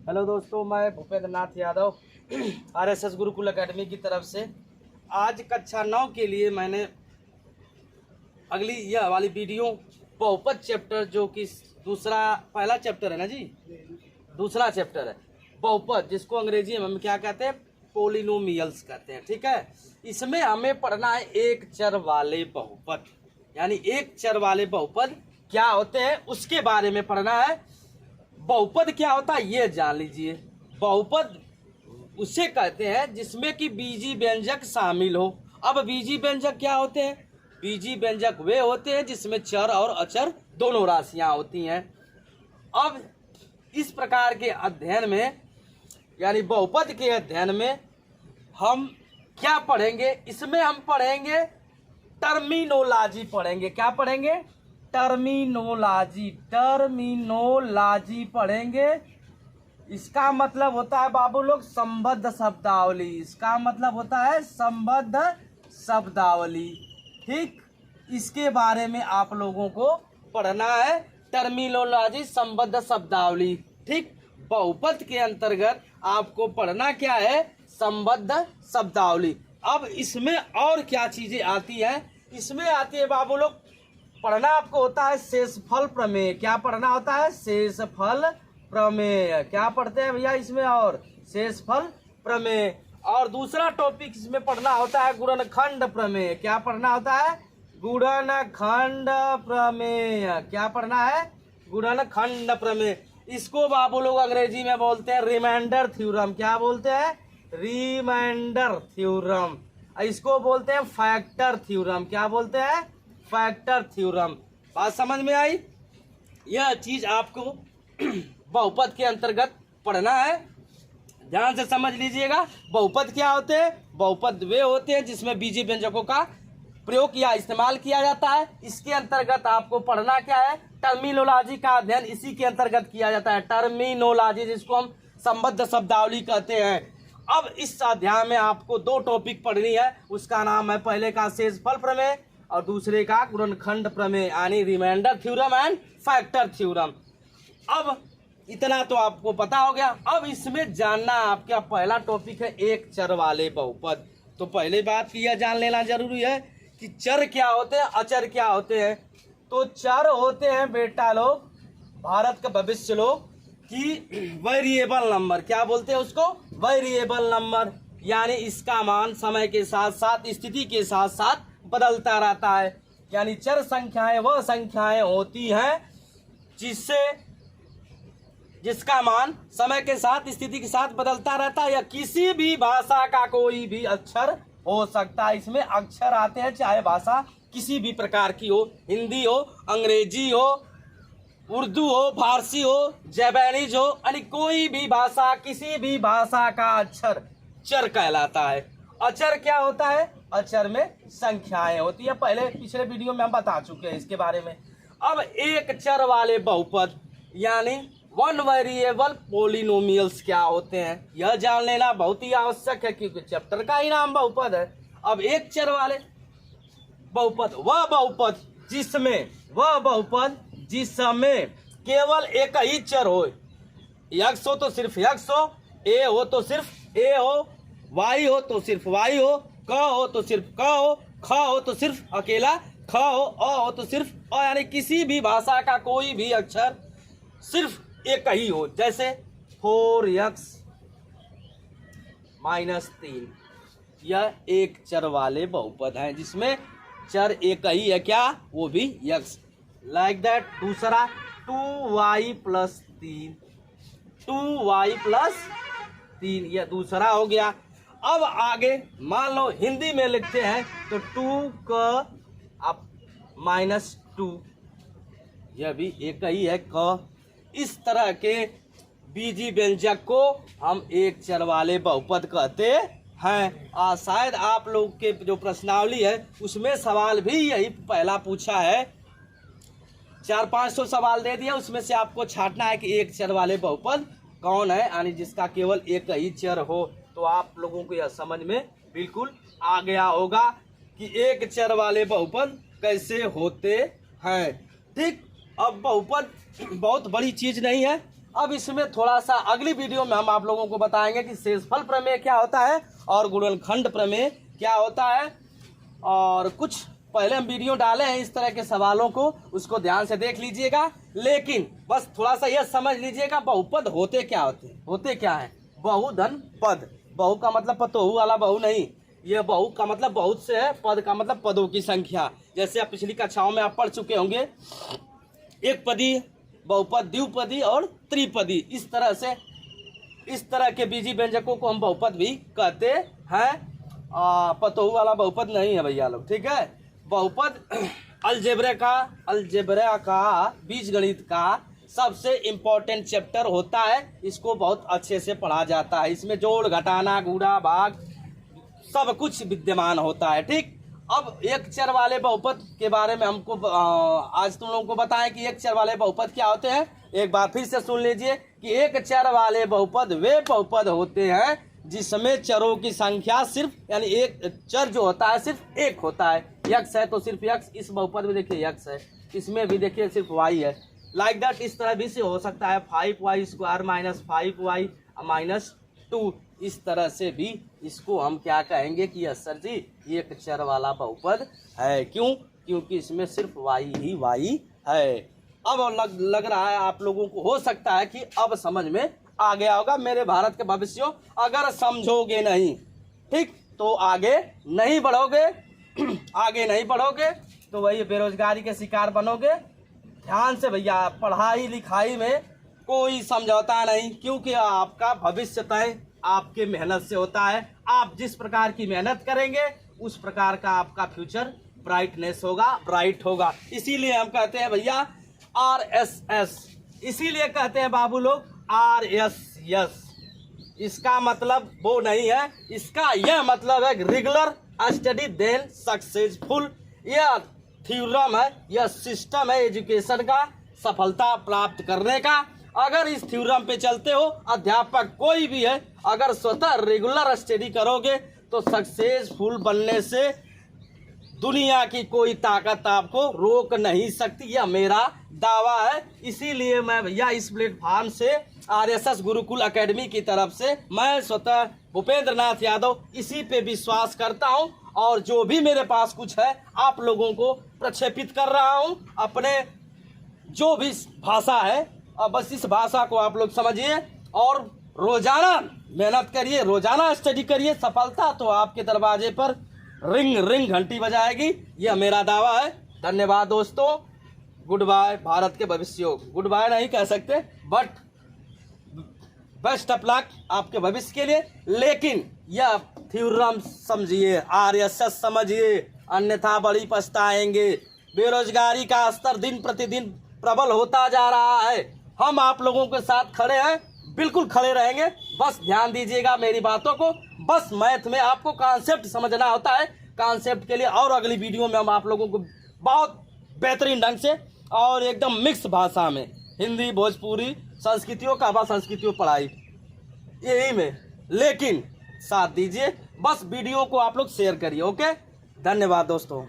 Hello दोस्तों, मैं Bhupendra Nath Yadav RSS Gurukul academy की तरफ से आज कक्षा 9 के लिए मैंने अगली यह वाली वीडियो बहुपद चैप्टर जो कि पहला चैप्टर है ना जी, दूसरा चैप्टर है बहुपद, जिसको अंग्रेजी में हम क्या कहते हैं, पोलिनोमियल्स कहते हैं। ठीक है, इसमें हमें पढ़ना है एक चर वाले बहुपद, यानी एक चर वाले बहुपद क्या होते हैं उसके बारे में पढ़ना है। बहुपद क्या होता है ये जान लीजिए। बहुपद उसे कहते हैं जिसमें कि बीजी व्यंजक शामिल हो। अब बीजी व्यंजक क्या होते हैं? बीजी व्यंजक वे होते हैं जिसमें चर और अचर दोनों राशियां होती हैं। अब इस प्रकार के अध्ययन में, यानी बहुपद के अध्ययन में हम क्या पढ़ेंगे? इसमें हम पढ़ेंगे टर्मिनोलॉजी पढ़ेंगे। क्या पढ़ेंगे? टर्मिनोलॉजी पढ़ेंगे। इसका मतलब होता है बाबू लोग संबद्ध शब्दावली। इसका मतलब होता है संबद्ध शब्दावली। ठीक, इसके बारे में आप लोगों को पढ़ना है, टर्मिनोलॉजी, संबद्ध शब्दावली। ठीक, बहुपद के अंतर्गत आपको पढ़ना क्या है? संबद्ध शब्दावली। अब इसमें और क्या चीजें आती है? इसमें आती है बाबू लोग, पढ़ना आपको होता है शेषफल प्रमेय। क्या पढ़ना होता है? शेषफल प्रमेय। क्या पढ़ते हैं भैया इसमें? और शेषफल प्रमेय। और दूसरा टॉपिक इसमें पढ़ना होता है गुणनखंड प्रमेय। क्या पढ़ना होता है? गुणनखंड प्रमेय। क्या पढ़ना है? गुणनखंड प्रमेय। इसको बाबू लोग अंग्रेजी में बोलते हैं रिमाइंडर थ्योरम। क्या बोलते हैं? Remainder theorem. इसको बोलते हैं फैक्टर थ्योरम। क्या बोलते हैं? Factor theorem. बात समझ में आई? यह चीज आपको बहुपद के अंतर्गत पढ़ना है, ध्यान से समझ लीजिएगा। बहुपद क्या होते हैं? बहुपद वे होते हैं जिसमें बीजी व्यंजकों का प्रयोग या इस्तेमाल किया जाता है। इसके अंतर्गत आपको पढ़ना क्या है? टर्मिनोलॉजी का अध्ययन इसी के अंतर्गत किया जाता है। टर्मिनोलॉजी, जिसको हम संबद्ध शब्दावली कहते हैं। अब इस अध्याय में आपको दो टॉपिक पढ़नी है। उसका नाम है, पहले का शेषफल प्रमेय और दूसरे का गुणनखंड प्रमेय, यानी remainder theorem and factor theorem. अब इतना तो आपको पता हो गया। अब इसमें जानना आपका पहला टॉपिक है एक चर वाले बहुपद। तो पहले बात यह जान लेना जरूरी है कि चर क्या होते हैं, अचर क्या होते हैं। तो चर होते हैं बेटा लोग, भारत का भविष्य लोग, कि वेरिएबल नंबर। क्या बोलते हैं उसको? Variable number. यानी इसका मान समय के साथ साथ, स्थिति के साथ साथ बदलता रहता है। यानी चर संख्याएं वह संख्याएं होती हैं जिसका मान समय के साथ, स्थिति के साथ बदलता रहता है, या किसी भी भाषा का कोई भी अक्षर हो सकता है। इसमें अक्षर आते हैं चाहे भाषा किसी भी प्रकार की हो, हिंदी हो, अंग्रेजी हो, उर्दू हो, फारसी हो, जापानीज हो, यानी कोई भी भाषा, किसी भी भाषा का अक्षर चर कहलाता है। अचर क्या होता है? अचर में संख्याएं होती है। पहले पिछले वीडियो में हम बता चुके हैं इसके बारे में। अब एक चर वाले बहुपद यानी वन वेरिएबल पोलिनोमियल्स क्या होते हैं, यह जान लेना बहुत ही आवश्यक है, क्योंकि चैप्टर का ही नाम बहुपद है। अब एक चर वाले बहुपद वह बहुपद जिसमें केवल एक ही चर हो। यक्स हो तो सिर्फ यक्स हो, ए हो तो सिर्फ ए हो, वाई हो तो सिर्फ वाई हो, क हो तो सिर्फ क हो, ख हो तो सिर्फ अकेला ख हो, अ हो तो सिर्फ अ, यानी किसी भी भाषा का कोई भी अक्षर सिर्फ एक ही हो। जैसे 4x - 3, यह एक चर वाले बहुपद है जिसमें चर एक ही है। क्या? वो भी यक्स। Like that. दूसरा 2y + 3, 2y + 3, यह दूसरा हो गया। अब आगे मान लो हिंदी में लिखते हैं तो 2 क -2, यह भी एक ही है, क। इस तरह के बीजी व्यंजक को हम एक चर वाले बहुपद कहते हैं। शायद आप लोग के जो प्रश्नावली है उसमें सवाल भी यही पहला पूछा है। 400-500 सवाल दे दिया, उसमें से आपको छांटना है कि एक चर वाले बहुपद कौन है, यानी जिसका केवल एक ही चर हो। तो आप लोगों को यह समझ में बिल्कुल आ गया होगा कि एक चर वाले बहुपद कैसे होते हैं। ठीक, अब बहुपद बहुत बड़ी चीज नहीं है, अब इसमें थोड़ा सा अगली वीडियो में हम आप लोगों को बताएंगे कि शेषफल प्रमेय क्या होता है और गुणनखंड प्रमेय क्या होता है। और कुछ पहले हम वीडियो डाले हैं इस तरह के सवालों को, उसको ध्यान से देख लीजिएगा। लेकिन बस थोड़ा सा यह समझ लीजिएगा बहुपद होते क्या होते क्या है। बहुधन पद, बहु का मतलब पतोहू वाला बहु नहीं, यह बहु का मतलब बहुत से है, पद का मतलब पदों की संख्या। जैसे आप पिछली कक्षाओं में आप पढ़ चुके होंगे, एक पदी, बहुपद, द्विपदी और त्रिपदी। इस तरह से इस तरह के बीजी व्यंजकों को हम बहुपद भी कहते हैं। पतोहू वाला बहुपद नहीं है भैया लोग, ठीक है। बहुपद अलजेब्रा का बीजगणित का सबसे इम्पोर्टेंट चैप्टर होता है। इसको बहुत अच्छे से पढ़ा जाता है। इसमें जोड़, घटाना, गुणा, भाग सब कुछ विद्यमान होता है, ठीक। अब एक चर वाले बहुपद के बारे में हमको आज तुम लोगों को बताएं कि एक चर वाले बहुपद क्या होते हैं। एक बार फिर से सुन लीजिए कि एक चर वाले बहुपद वे बहुपद होते हैं जिसमें चरों की संख्या सिर्फ, यानी एक चर जो होता है सिर्फ एक होता है। यक्स है तो सिर्फ यक्स, इस बहुपद में देखिए यक्स है, इसमें भी देखिए सिर्फ वाई है। लाइक दैट इस तरह भी से हो सकता है 5y² माइनस 5y माइनस 2। इस तरह से भी इसको हम क्या कहेंगे कि सर जी एक चर वाला बहुपद है। क्यों? क्योंकि इसमें सिर्फ वाई ही वाई है। अब लग रहा है आप लोगों को, हो सकता है कि अब समझ में आ गया होगा मेरे भारत के भविष्यों। अगर समझोगे नहीं, ठीक, तो आगे नहीं बढ़ोगे आगे नहीं बढ़ोगे तो वही बेरोजगारी के शिकार बनोगे। ध्यान से भैया, पढ़ाई लिखाई में कोई समझौता नहीं, क्योंकि आपका भविष्य तय आपके मेहनत से होता है। आप जिस प्रकार की मेहनत करेंगे उस प्रकार का आपका फ्यूचर ब्राइटनेस होगा, ब्राइट होगा। इसीलिए हम कहते हैं भैया RSS, इसीलिए कहते हैं बाबू लोग RSS। इसका मतलब वो नहीं है, इसका यह मतलब है रेगुलर स्टडी देन सक्सेसफुल। यह थ्योरम है, यह सिस्टम है एजुकेशन का, सफलता प्राप्त करने का। अगर इस थ्योरम पे चलते हो, अध्यापक कोई भी है, अगर स्वतः रेगुलर स्टडी करोगे तो सक्सेसफुल बनने से दुनिया की कोई ताकत आपको रोक नहीं सकती। यह मेरा दावा है। इसीलिए मैं भैया इस प्लेटफॉर्म से RSS गुरुकुल एकेडमी की तरफ से मैं स्वतः भूपेंद्र नाथ यादव इसी पे विश्वास करता हूं, और जो भी मेरे पास कुछ है आप लोगों को प्रक्षेपित कर रहा हूं अपने जो भी भाषा है। अब बस इस भाषा को आप लोग समझिए और रोजाना मेहनत करिए, रोजाना स्टडी करिए। सफलता तो आपके दरवाजे पर रिंग रिंग घंटी बजाएगी, यह मेरा दावा है। धन्यवाद दोस्तों, गुड बाय। भारत के भविष्य, गुड बाय नहीं कह सकते, बट बेस्ट ऑफ लक आपके भविष्य के लिए। लेकिन यह थ्योरम समझिए, RSS समझिए, अन्यथा बड़ी पछताएंगे। बेरोजगारी का स्तर दिन प्रतिदिन प्रबल होता जा रहा है। हम आप लोगों के साथ खड़े हैं, बिल्कुल खड़े रहेंगे। बस ध्यान दीजिएगा मेरी बातों को। बस मैथ में आपको कॉन्सेप्ट समझना होता है। कॉन्सेप्ट के लिए और अगली वीडियो में हम आप लोगों को बहुत बेहतरीन ढंग से और एकदम मिक्स भाषा में हिंदी, भोजपुरी, संस्कृतियों का संस्कृतियों पढ़ाई यही में, लेकिन साथ दीजिए। बस वीडियो को आप लोग शेयर करिए। ओके, धन्यवाद दोस्तों।